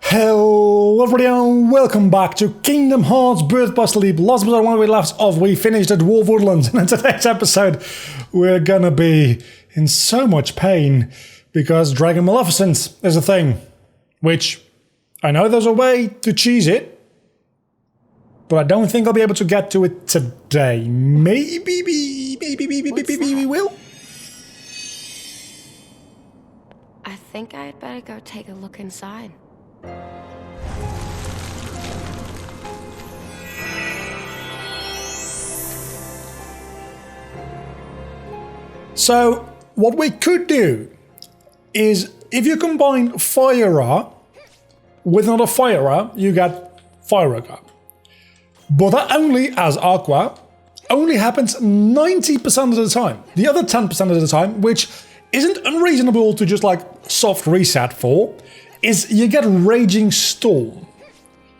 Hello everybody and welcome back to Kingdom Hearts Birth by Sleep. Last episode, one we left off, we finished at Dwarf Woodlands, and in today's episode we're gonna be in so much pain because Dragon Maleficent is a thing. Which, I know there's a way to cheese it, but I don't think I'll be able to get to it today. Maybe we will? I think I'd better go take a look inside. So, what we could do is, if you combine Fire with another Fire, you get Fire. But that only, as Aqua, only happens 90% of the time. The other 10% of the time, which isn't unreasonable to just like soft reset for, is you get Raging Storm.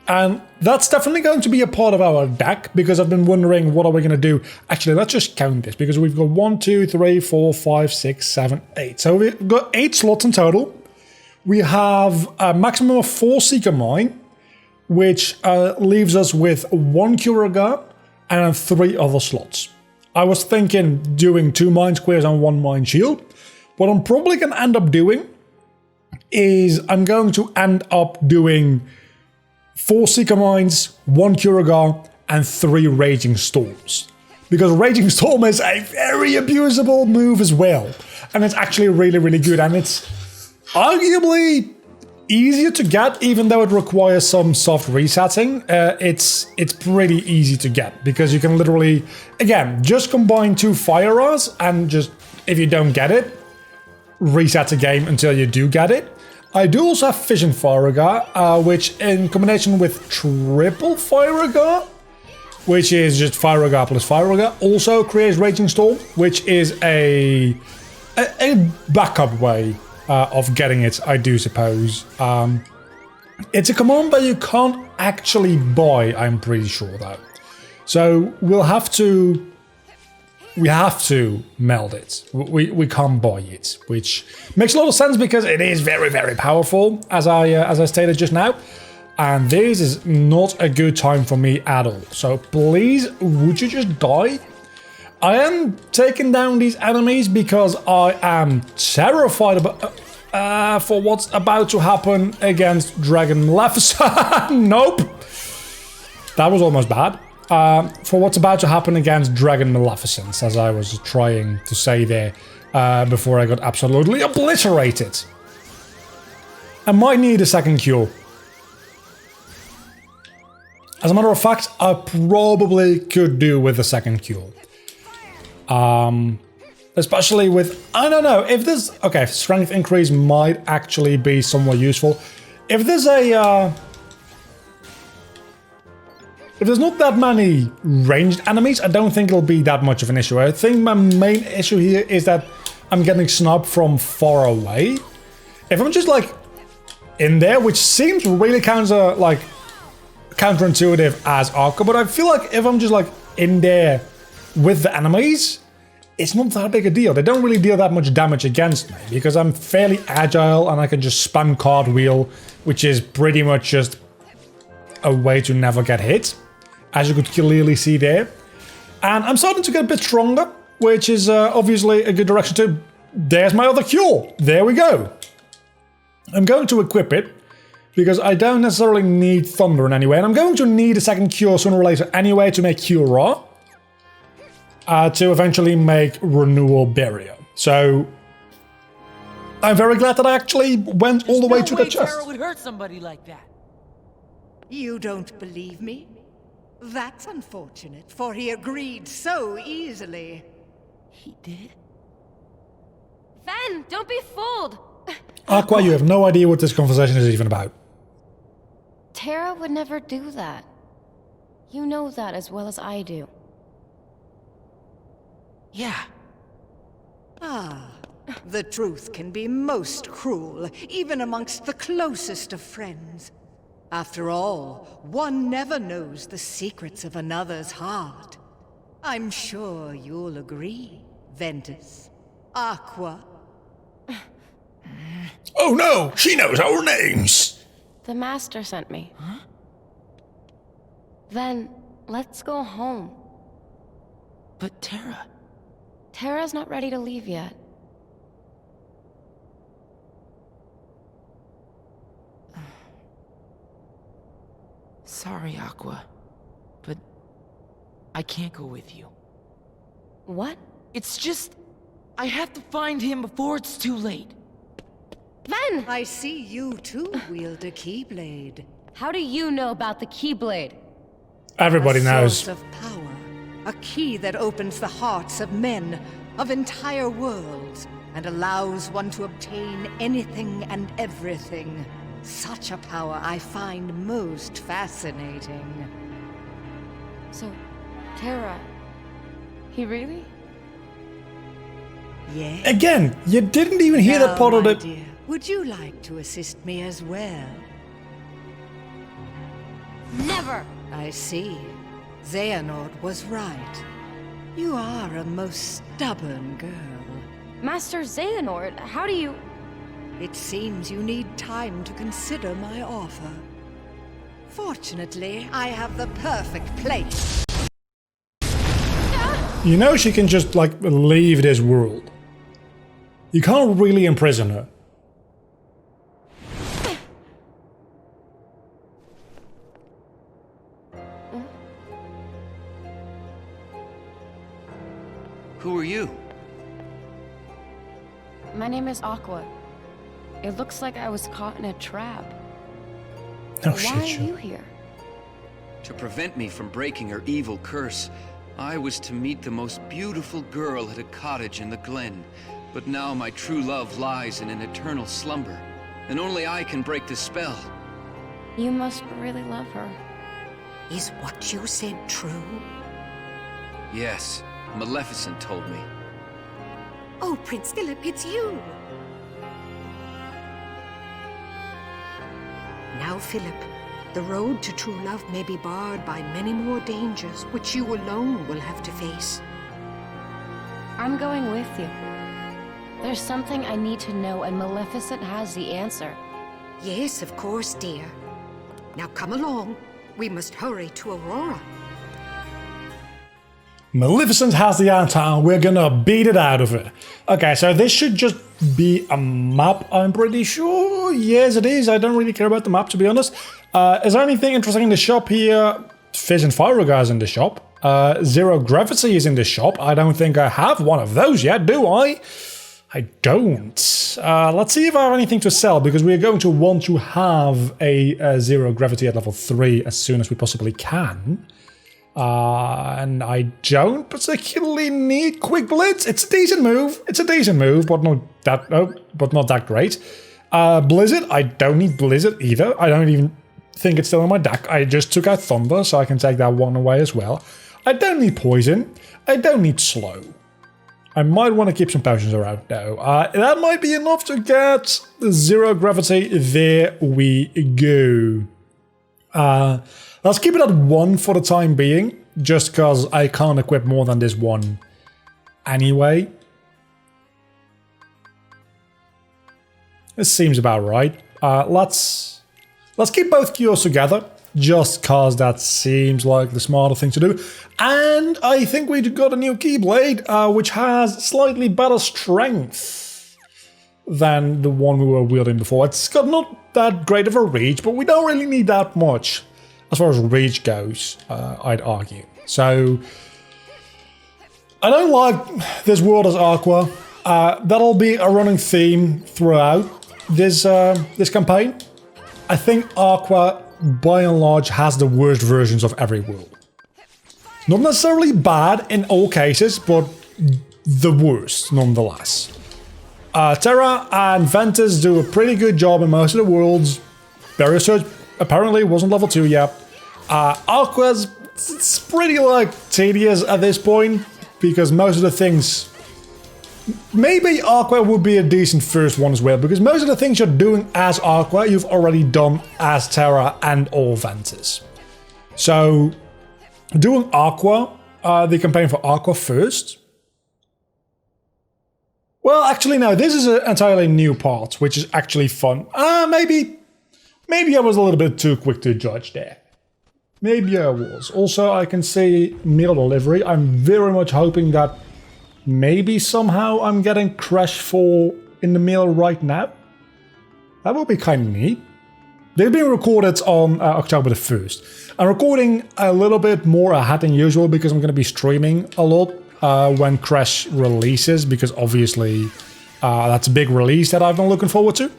And that's definitely going to be a part of our deck, because I've been wondering what are we going to do. Actually, let's just count this, because we've got 1, 2, 3, 4, 5, 6, 7, 8. So we've got 8 slots in total. We have a maximum of 4 Seeker Mine, which leaves us with 1 Curaga and 3 other slots. I was thinking doing 2 Mine Squares and 1 Mine Shield. What I'm probably going to end up doing is I'm going to end up doing 4 Seeker Mines, 1 Curaga, and 3 Raging Storms. Because Raging Storm is a very abusable move as well. And it's actually really, really good. And it's arguably easier to get, even though it requires some soft resetting. It's pretty easy to get, because you can literally, again, just combine 2 Fire-Ras and just, if you don't get it, reset the game until you do get it. I do also have Fission Fire-Rar, which in combination with Triple Fire-Rar, which is just Fire-Rar plus Fire-Rar, also creates Raging Storm, which is a backup way of getting it, I do suppose. It's a command that you can't actually buy, I'm pretty sure, though. So we have to meld it. We can't buy it, which makes a lot of sense because it is very, very powerful, as I stated just now. And this is not a good time for me at all. So please, would you just die? I am taking down these enemies because I am terrified about for what's about to happen against Dragon Maleficent. Nope, that was almost bad. For what's about to happen against Dragon Maleficent, as I was trying to say there before I got absolutely obliterated. I might need a second cure. As a matter of fact, I probably could do with a second cure. Especially with, I don't know, if this, okay, strength increase might actually be somewhat useful. If there's a, if there's not that many ranged enemies, I don't think it'll be that much of an issue. I think my main issue here is that I'm getting snubbed from far away. If I'm just like in there, which seems really counterintuitive as Aqua, but I feel like if I'm just like in there with the enemies, it's not that big a deal. They don't really deal that much damage against me because I'm fairly agile and I can just spam cartwheel, which is pretty much just a way to never get hit, as you could clearly see there. And I'm starting to get a bit stronger, which is obviously a good direction too. There's my other cure. There we go. I'm going to equip it because I don't necessarily need Thunder in any way. And I'm going to need a second cure sooner or later anyway to make Cura, to eventually make Renewal Barrier. So I'm very glad that I actually went all the way to the chest. Terra would hurt somebody like that. You don't believe me? That's unfortunate, for he agreed so easily. He did? Ven, don't be fooled! Aqua, you have no idea what this conversation is even about. Terra would never do that. You know that as well as I do. Yeah. Ah, the truth can be most cruel, even amongst the closest of friends. After all, one never knows the secrets of another's heart. I'm sure you'll agree, Ventus. Aqua. Oh no, she knows our names! The Master sent me. Huh? Then, let's go home. But Terra... Terra's not ready to leave yet. Sorry, Aqua. But... I can't go with you. What? It's just... I have to find him before it's too late. Ven! I see you too wield a keyblade. How do you know about the Keyblade? Everybody A knows. source of power. A key that opens the hearts of men, of entire worlds, and allows one to obtain anything and everything. Such a power I find most fascinating. So, Terra... He really? Yes. Again, you didn't even hear that part of my the... dear, would you like to assist me as well? Never! I see. Xehanort was right. You are a most stubborn girl. Master Xehanort, how do you... It seems you need time to consider my offer. Fortunately, I have the perfect place. You know she can just, like, leave this world. You can't really imprison her. Who are you? My name is Aqua. It looks like I was caught in a trap. Oh Why shit, are sure. you here? To prevent me from breaking her evil curse, I was to meet the most beautiful girl at a cottage in the glen. But now my true love lies in an eternal slumber, and only I can break the spell. You must really love her. Is what you said true? Yes, Maleficent told me. Oh, Prince Philip, it's you! Now, Philip, the road to true love may be barred by many more dangers, which you alone will have to face. I'm going with you. There's something I need to know, and Maleficent has the answer. Yes, of course, dear. Now come along. We must hurry to Aurora. Maleficent has the answer and we're gonna beat it out of her. Okay, so this should just be a map, I'm pretty sure. Yes, it is. I don't really care about the map, to be honest. Is there anything interesting in the shop here? Fizz and Fire is in the shop. Zero Gravity is in the shop. I don't think I have one of those yet, do I? I don't. Let's see if I have anything to sell, because we're going to want to have a Zero Gravity at level 3 as soon as we possibly can. And I don't particularly need Quick Blitz. It's a decent move. It's a decent move, but not that great. Blizzard, I don't need Blizzard either. I don't even think it's still in my deck. I just took out Thunder, so I can take that one away as well. I don't need Poison. I don't need Slow. I might want to keep some potions around though. That might be enough to get Zero Gravity. There we go. Let's keep it at 1 for the time being, just because I can't equip more than this one anyway. This seems about right. Let's keep both cures together, just because that seems like the smarter thing to do. And I think we got a new Keyblade, which has slightly better strength than the one we were wielding before. It's got not that great of a reach, but we don't really need that much. As far as reach goes, I'd argue. So, I don't like this world as Aqua. That'll be a running theme throughout this campaign. I think Aqua, by and large, has the worst versions of every world. Not necessarily bad in all cases, but the worst nonetheless. Terra and Ventus do a pretty good job in most of the worlds. Barrier Surge apparently wasn't level 2 yet. Aqua's it's pretty like tedious at this point, because most of the things... Maybe Aqua would be a decent first one as well, because most of the things you're doing as Aqua, you've already done as Terra and or Ventus. So, doing Aqua, the campaign for Aqua first. Well, actually no, this is an entirely new part, which is actually fun. Maybe Maybe I was a little bit too quick to judge there. Maybe I was. Also, I can see meal delivery. I'm very much hoping that maybe somehow I'm getting Crash 4 in the mail right now. That would be kind of neat. They're being recorded on October the 1st. I'm recording a little bit more ahead than usual because I'm going to be streaming a lot when Crash releases, because obviously that's a big release that I've been looking forward to.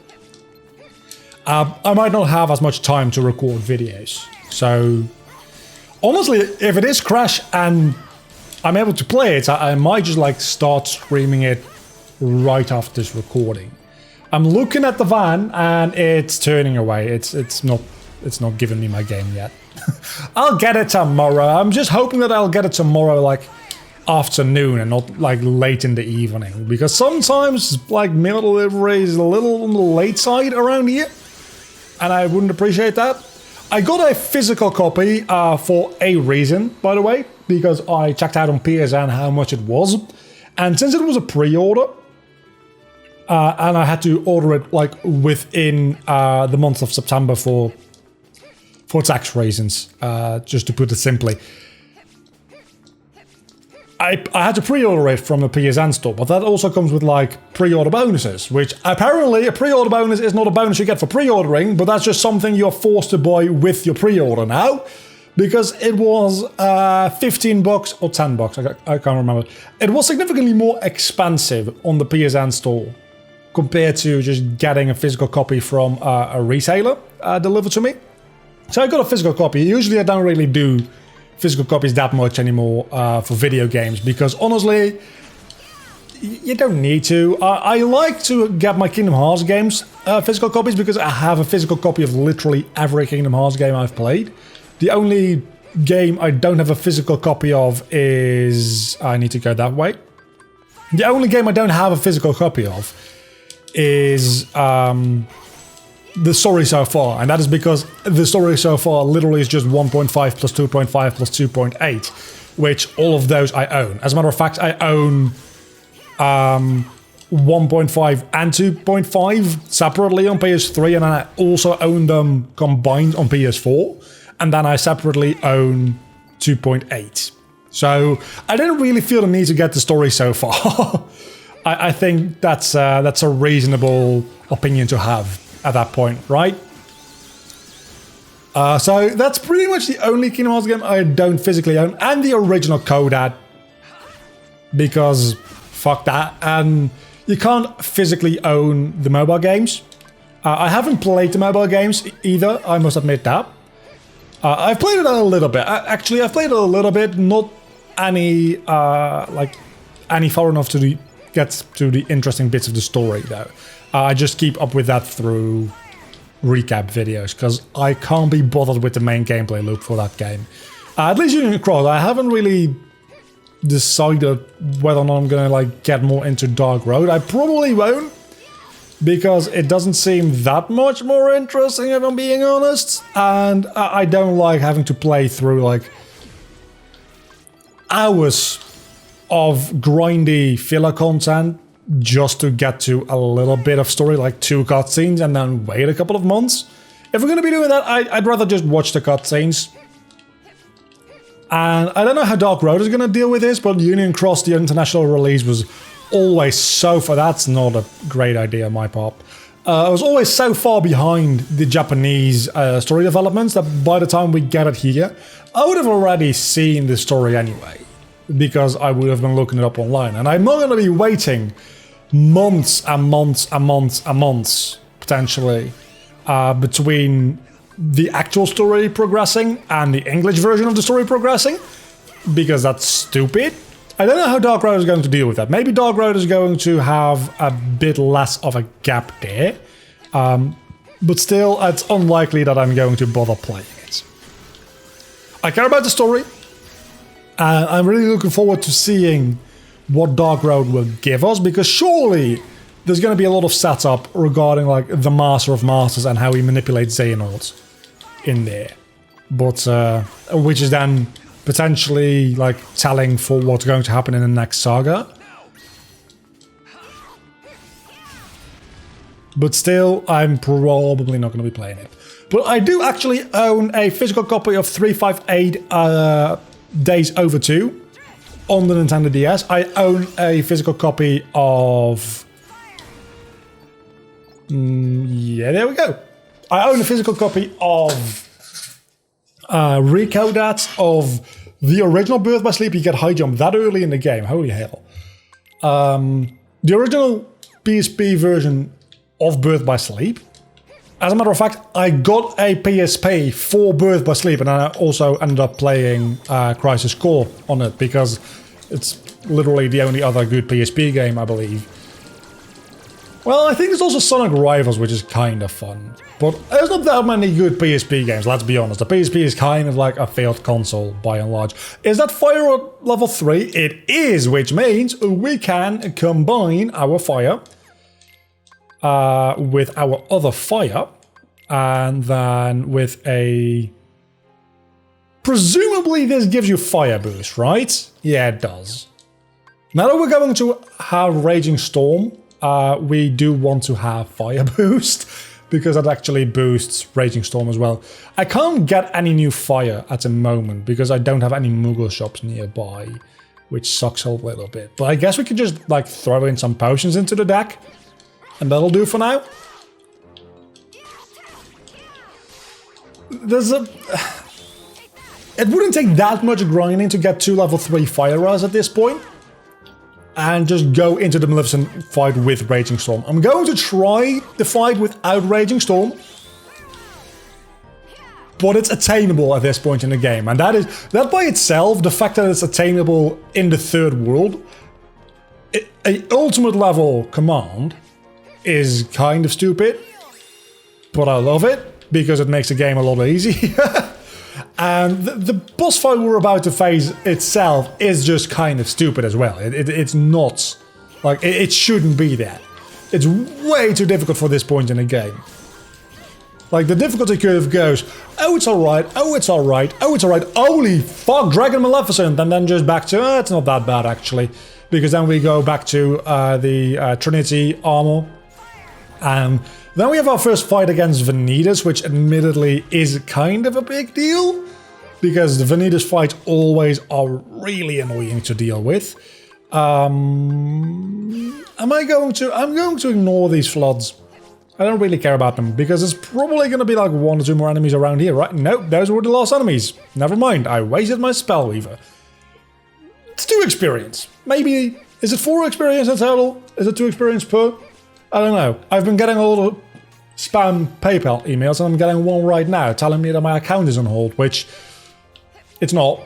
I might not have as much time to record videos. So, honestly, if it is Crash and I'm able to play it, I might just like start streaming it right after this recording. I'm looking at the van and it's turning away. It's not giving me my game yet. I'll get it tomorrow. I'm just hoping that I'll get it tomorrow, like afternoon and not like late in the evening, because sometimes like mail delivery is a little on the late side around here, and I wouldn't appreciate that. I got a physical copy for a reason, by the way, because I checked out on PSN how much it was, and since it was a pre-order, and I had to order it like within the month of September for tax reasons, just to put it simply. I had to pre-order it from the PSN store, but that also comes with like pre-order bonuses, which apparently a pre-order bonus is not a bonus you get for pre-ordering, but that's just something you're forced to buy with your pre-order now, because it was $15 or $10, I can't remember. It was significantly more expensive on the PSN store compared to just getting a physical copy from a retailer delivered to me. So I got a physical copy. Usually I don't really do physical copies that much anymore for video games, because honestly, you don't need to. I like to get my Kingdom Hearts games physical copies, because I have a physical copy of literally every Kingdom Hearts game I've played. The only game I don't have a physical copy of is... I need to go that way. The only game I don't have a physical copy of is the story so far, and that is because the story so far literally is just 1.5 plus 2.5 plus 2.8, which all of those I own. As a matter of fact, I own 1.5 and 2.5 separately on PS3, and then I also own them combined on PS4, and then I separately own 2.8. So I didn't really feel the need to get the story so far. I think that's a reasonable opinion to have at that point, right? So that's pretty much the only Kingdom Hearts game I don't physically own, and the original Codad, because fuck that. And you can't physically own the mobile games. I haven't played the mobile games either, I must admit that. I've played it a little bit. Actually, I've played it a little bit, not any far enough to get to the interesting bits of the story though. I just keep up with that through recap videos, because I can't be bothered with the main gameplay loop for that game. At least Union Cross, I haven't really decided whether or not I'm gonna like get more into Dark Road. I probably won't, because it doesn't seem that much more interesting, if I'm being honest, and I don't like having to play through like hours of grindy filler content just to get to a little bit of story, like 2 cutscenes, and then wait a couple of months. If we're gonna be doing that, I'd rather just watch the cutscenes. And I don't know how Dark Road is gonna deal with this, but Union Cross, the international release, was always so far... That's not a great idea on my part. I was always so far behind the Japanese story developments that by the time we get it here, I would have already seen the story anyway, because I would have been looking it up online. And I'm not going to be waiting months and months and months and months, potentially, between the actual story progressing and the English version of the story progressing, because that's stupid. I don't know how Dark Road is going to deal with that. Maybe Dark Road is going to have a bit less of a gap there, but still, it's unlikely that I'm going to bother playing it. I care about the story. I'm really looking forward to seeing what Dark Road will give us, because surely there's going to be a lot of setup regarding like the Master of Masters and how he manipulates Xehanort in there, but which is then potentially like telling for what's going to happen in the next saga. But still, I'm probably not going to be playing it. But I do actually own a physical copy of 358 Days Over 2 on the Nintendo DS. I own a physical copy of... yeah, there we go. I own a physical copy of Recodats of the original Birth by Sleep. You get high jump that early in the game. Holy hell. The original PSP version of Birth by Sleep. As a matter of fact, I got a PSP for Birth by Sleep, and I also ended up playing Crisis Core on it because it's literally the only other good PSP game, I believe. Well, I think there's also Sonic Rivals, which is kind of fun. But there's not that many good PSP games, let's be honest. The PSP is kind of like a failed console, by and large. Is that fire at level 3? It is, which means we can combine our fire with our other fire, and then with a... Presumably this gives you fire boost, right? Yeah, it does. Now that we're going to have Raging Storm, we do want to have fire boost, because that actually boosts Raging Storm as well. I can't get any new fire at the moment, because I don't have any Moogle shops nearby, which sucks a little bit. But I guess we could just like throw in some potions into the deck, and that'll do for now. There's a... It wouldn't take that much grinding to get 2 level 3 fire rares at this point. And just go into the Maleficent fight with Raging Storm. I'm going to try the fight without Raging Storm. But it's attainable at this point in the game. And that by itself, the fact that it's attainable in the 3rd world, an ultimate level command is kind of stupid. But I love it, because it makes the game a lot easier. And the boss fight we're about to face itself is just kind of stupid as well. It's not... Like, it shouldn't be that. It's way too difficult for this point in the game. Like, the difficulty curve goes, oh, it's alright, oh, it's alright, oh, it's alright, holy fuck, Dragon Maleficent! And then just back to, it's not that bad, actually. Because then we go back to the Trinity armor. And then we have our first fight against Vanitas, which admittedly is kind of a big deal, because the Vanitas fights always are really annoying to deal with. I'm going to ignore these floods. I don't really care about them, because there's probably going to be like 1 or 2 more enemies around here, right? Nope, those were the last enemies. Never mind, I wasted my Spellweaver. It's 2 experience. Maybe, is it 4 experience in total? Is it 2 experience per? I don't know. I've been getting a lot of spam PayPal emails, and I'm getting one right now telling me that my account is on hold, which it's not.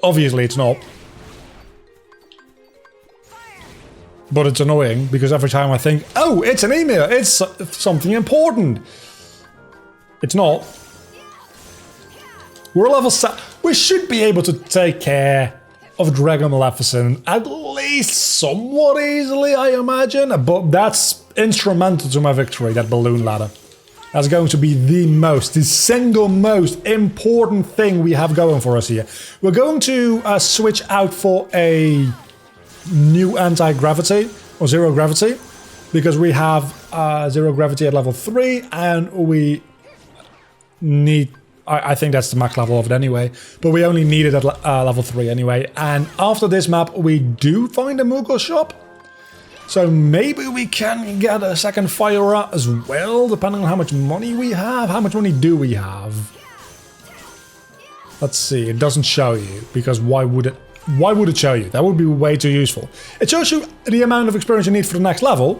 Obviously it's not. But it's annoying, because every time I think, oh, it's an email, it's something important. It's not. We're level 7. We should be able to take care of Dragon Maleficent at least somewhat easily, I imagine. But that's instrumental to my victory, that balloon ladder. That's going to be the single most important thing we have going for us here. We're going to switch out for a new anti-gravity, or zero gravity, because we have zero gravity at level 3, and we need... I think that's the max level of it anyway, but we only need it at level 3 anyway. And after this map, we do find a Moogle shop. So maybe we can get a second fire as well, depending on how much money we have. How much money do we have? Let's see, it doesn't show you, because why would it? Why would it show you? That would be way too useful. It shows you the amount of experience you need for the next level.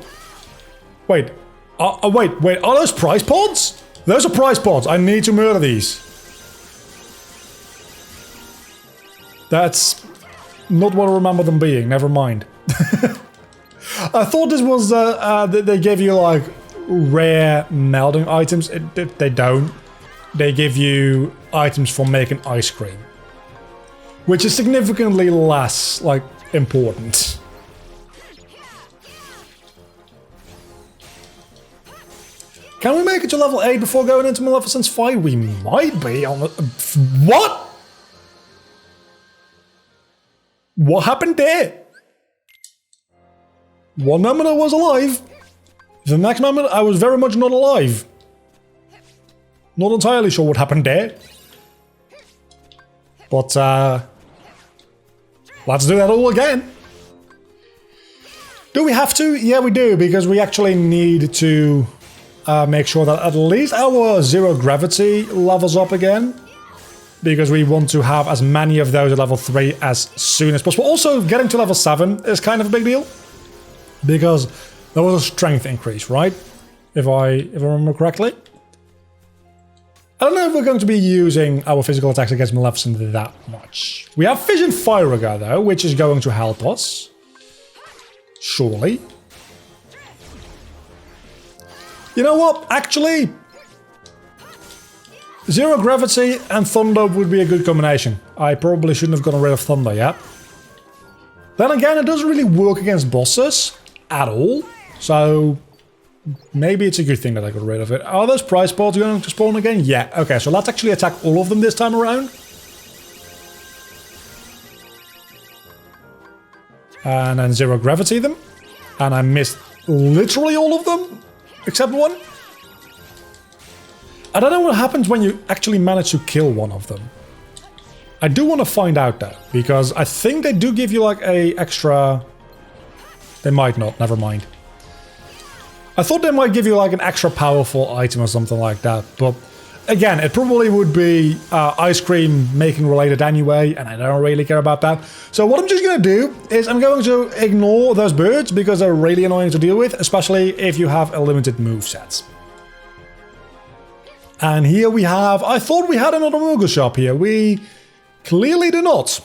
Wait, wait, are those prize pods? Those are prize pods. I need to murder these. That's not what I remember them being. Never mind. I thought this was they gave you like rare melding items. They don't. They give you items for making ice cream, which is significantly less like important. Can we make it to level 8 before going into Maleficent's fight? We might be on the... What? What happened there? One moment I was alive. The next moment I was very much not alive. Not entirely sure what happened there. But let's do that all again. Do we have to? Yeah, we do, because we actually need to make sure that at least our zero gravity levels up again. Because we want to have as many of those at level 3 as soon as possible. Also, getting to level 7 is kind of a big deal. Because there was a strength increase, right? If I remember correctly. I don't know if we're going to be using our physical attacks against Maleficent that much. We have Vision Fire though, which is going to help us. Surely. You know what? Actually, zero gravity and thunder would be a good combination. I probably shouldn't have gotten rid of thunder yet. Then again, it doesn't really work against bosses at all. So maybe it's a good thing that I got rid of it. Are those prize pods going to spawn again? Yeah. Okay, so let's actually attack all of them this time around. And then zero gravity them. And I missed literally all of them, except one. I don't know what happens when you actually manage to kill one of them. I do want to find out though, because I think they do give you like a extra... They might not, never mind. I thought they might give you like an extra powerful item or something like that, but again, it probably would be ice cream making related anyway, and I don't really care about that. So what I'm just going to do is I'm going to ignore those birds because they're really annoying to deal with, especially if you have a limited moveset. And here we have... I thought we had another Moogle shop here. We clearly do not.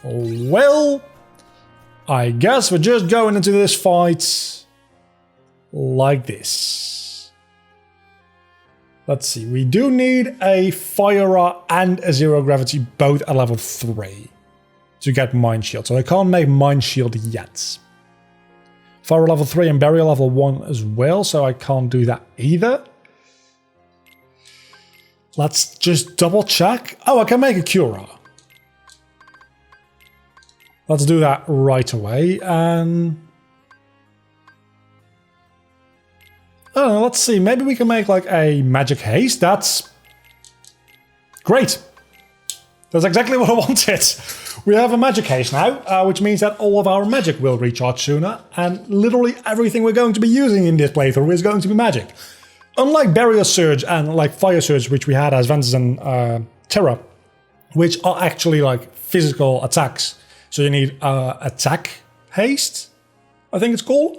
Well, I guess we're just going into this fight like this. Let's see. We do need a Fire and a Zero Gravity both at level 3 to get Mind Shield. So I can't make Mind Shield yet. Fire level 3 and Barrier level 1 as well, so I can't do that either. Let's just double check. Oh, I can make a Cura. Let's do that right away. And I don't know, let's see. Maybe we can make like a Magic Haste. That's great. That's exactly what I wanted. We have a Magic Haste now, which means that all of our magic will recharge sooner. And literally everything we're going to be using in this playthrough is going to be magic. Unlike Barrier Surge and like Fire Surge, which we had as Ventus and Terra, which are actually like physical attacks. So you need Attack Haste, I think it's called.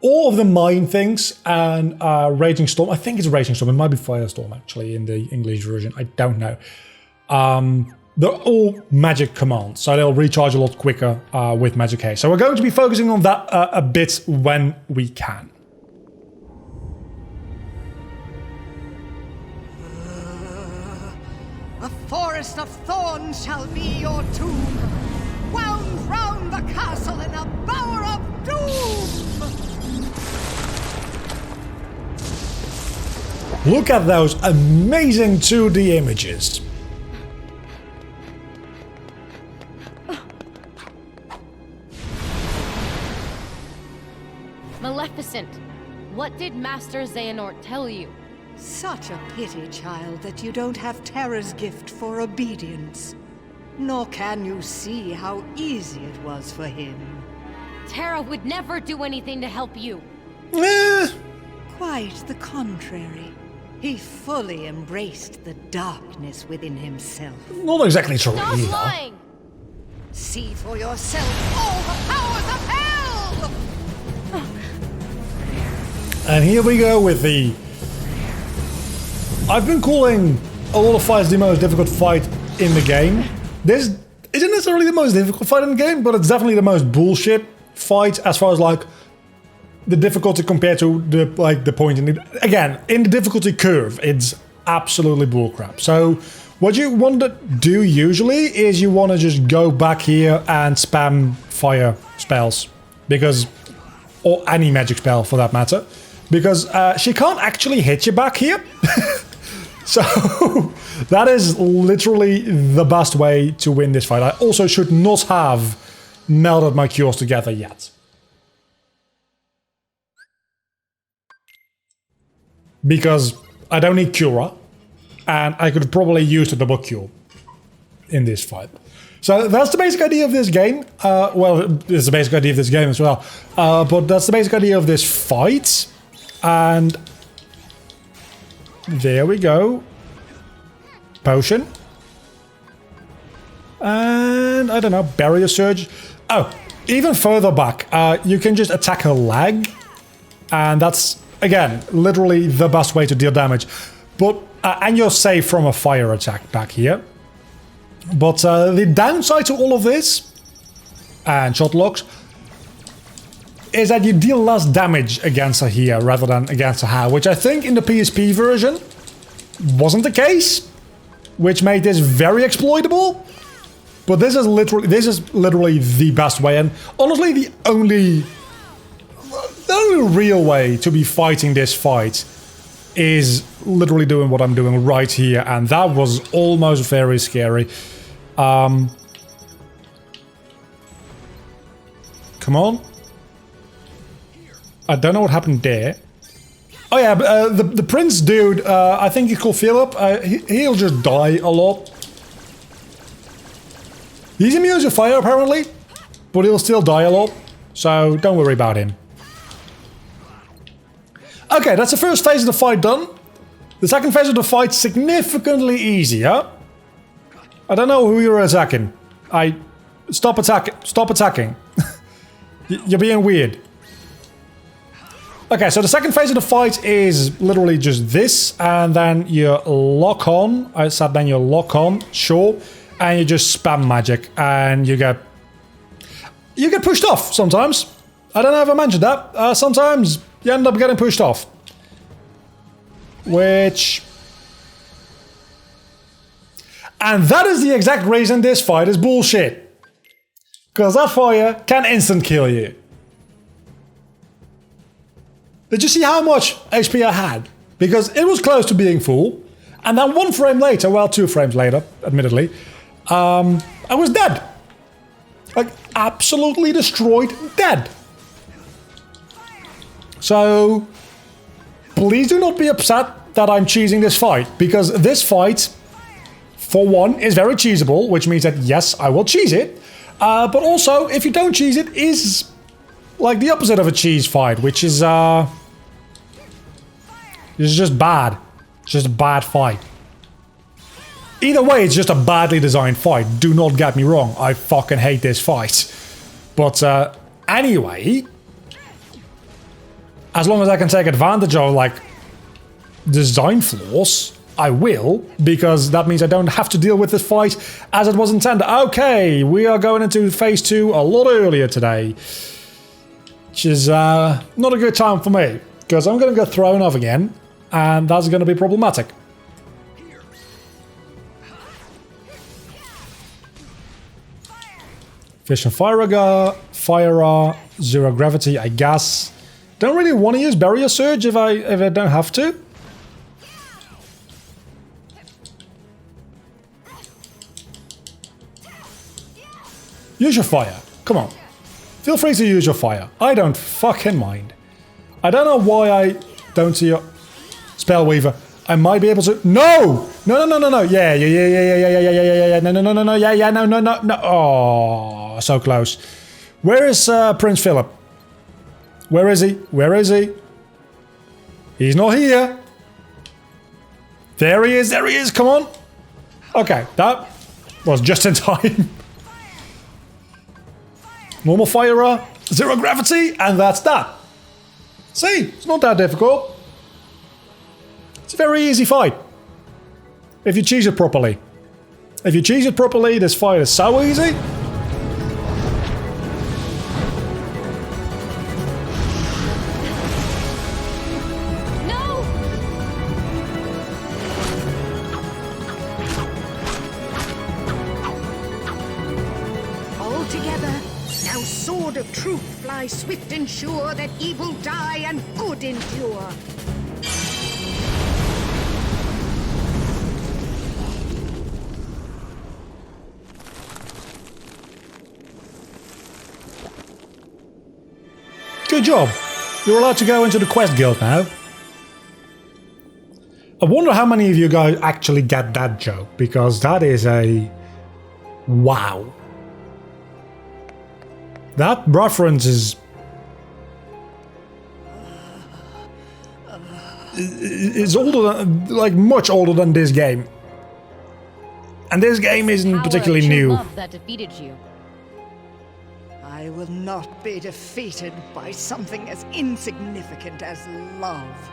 All of the Mine things and Raging Storm. I think it's Raging Storm. It might be Firestorm actually in the English version. I don't know. They're all magic commands, so they'll recharge a lot quicker with Magic Haste. So we're going to be focusing on that a bit when we can. A forest of thorns shall be your tomb, wound round the castle in a bower of doom! Look at those amazing 2D images. Maleficent, what did Master Xehanort tell you? Such a pity, child, that you don't have Terra's gift for obedience. Nor can you see how easy it was for him. Terra would never do anything to help you. Quite the contrary. He fully embraced the darkness within himself. Not exactly true Stop either. lying! See for yourself all the powers of hell! And here we go with the... I've been calling a lot of fights the most difficult fight in the game. This isn't necessarily the most difficult fight in the game, but it's definitely the most bullshit fight as far as like the difficulty compared to the point in the... Again, in the difficulty curve, it's absolutely bullcrap. So what you want to do usually is you want to just go back here and spam fire spells. Because... or any magic spell for that matter. Because she can't actually hit you back here. So that is literally the best way to win this fight. I also should not have melded my cures together yet. because I don't need Cura, and I could probably use the double Cure in this fight. So that's the basic idea of this game. Well, it's the basic idea of this game as well. But that's the basic idea of this fight. And there we go. Potion. And I don't know, barrier surge. Oh, even further back, you can just attack her leg. And that's, again, literally the best way to deal damage. But and you're safe from a fire attack back here. But the downside to all of this, and shot locks, is that you deal less damage against her here rather than against her, which I think in the PSP version wasn't the case, which made this very exploitable. But this is literally the best way, and honestly the only real way to be fighting this fight is literally doing what I'm doing right here, and that was almost very scary. Come on. I don't know what happened there. Oh yeah, the prince dude, I think he's called Philip. He'll just die a lot. He's immune to fire apparently, but he'll still die a lot, so don't worry about him. Okay, that's the first phase of the fight done. The second phase of the fight significantly easier. I don't know who you're attacking. Stop attacking. You're being weird. Okay, so the second phase of the fight is literally just this, and then you lock on. I said then you lock on, sure, and you just spam magic, and you get pushed off sometimes. I don't know if I mentioned that. Sometimes you end up getting pushed off, which. And that is the exact reason this fight is bullshit. Because that fire can instant kill you. Did you see how much HP I had? Because it was close to being full. And then 1 frame later, well 2 frames later, admittedly, I was dead. Like, absolutely destroyed, dead. So, please do not be upset that I'm cheesing this fight. Because this fight, for one, is very cheesable, which means that yes, I will cheese it. But also, if you don't cheese it, is like the opposite of a cheese fight, which is just bad. It's just a bad fight. Either way, it's just a badly designed fight. Do not get me wrong. I fucking hate this fight. But anyway, as long as I can take advantage of like design flaws, I will, because that means I don't have to deal with this fight as it was intended. Okay, we are going into phase 2 a lot earlier today, which is not a good time for me, because I'm going to get thrown off again, and that's going to be problematic. Fish and Fire, Zero Gravity, I guess. Don't really want to use Barrier Surge if I don't have to. Use your fire. Come on. Feel free to use your fire. I don't fucking mind. I don't know why I don't see your Spell Weaver. I might be able to. No! No. Yeah. No. Oh, so close. Where is Prince Philip? Where is he? He's not here. There he is. Come on. Okay, that was just in time. Normal fire, zero gravity, and that's that. See, it's not that difficult. It's a very easy fight. If you cheese it properly. This fight is so easy. Swift and sure that evil die and good endure. Good job. You're allowed to go into the quest guild now. I wonder how many of you guys actually get that joke, because that is a... wow. That reference is older than, like, much older than this game. And this game isn't particularly new. Love that defeated you. I will not be defeated by something as insignificant as love.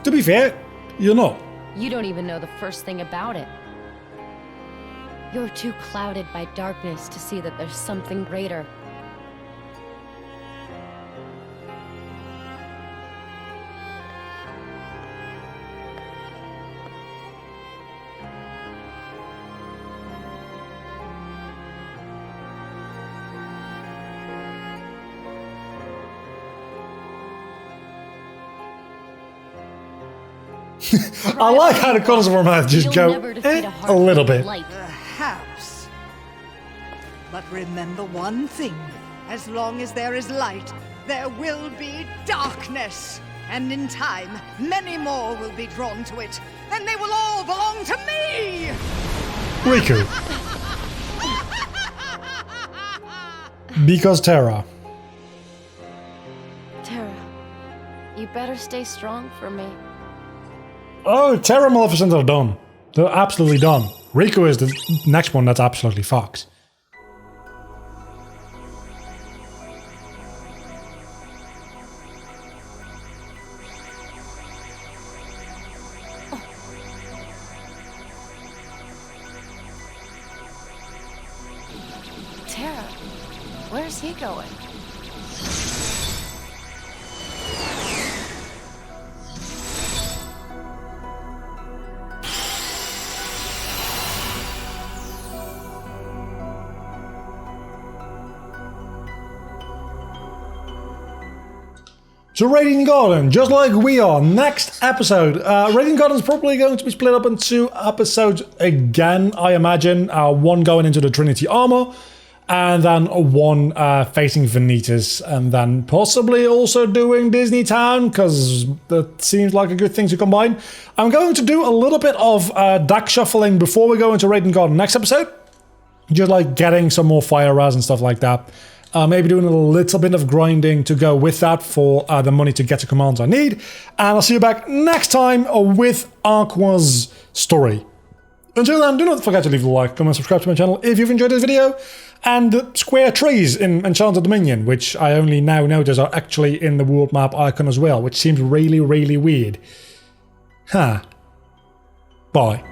To be fair, you're not. You don't even know the first thing about it. You're too clouded by darkness to see that there's something greater. I like how the corners of our mouth just go a little bit. Perhaps. But remember one thing. As long as there is light, there will be darkness. And in time, many more will be drawn to it. Then they will all belong to me! Riku. Because Terra. Terra, you better stay strong for me. Oh, Terra and Maleficent are done. They're absolutely done. Riku is the next one that's absolutely fucked. Terra, where's he going? So Radiant Garden, just like we are, next episode. Radiant Garden is probably going to be split up in 2 episodes again, I imagine. One going into the Trinity Armor, and then one facing Vanitas, and then possibly also doing Disney Town, because that seems like a good thing to combine. I'm going to do a little bit of deck shuffling before we go into Radiant Garden next episode. Just like getting some more fire res and stuff like that. Maybe doing a little bit of grinding to go with that for the money to get the commands I need. And I'll see you back next time with Aqua's story. Until then, do not forget to leave a like, comment, subscribe to my channel if you've enjoyed this video. And the square trees in Enchanted Dominion, which I only now notice are actually in the world map icon as well, which seems really, really weird. Huh. Bye.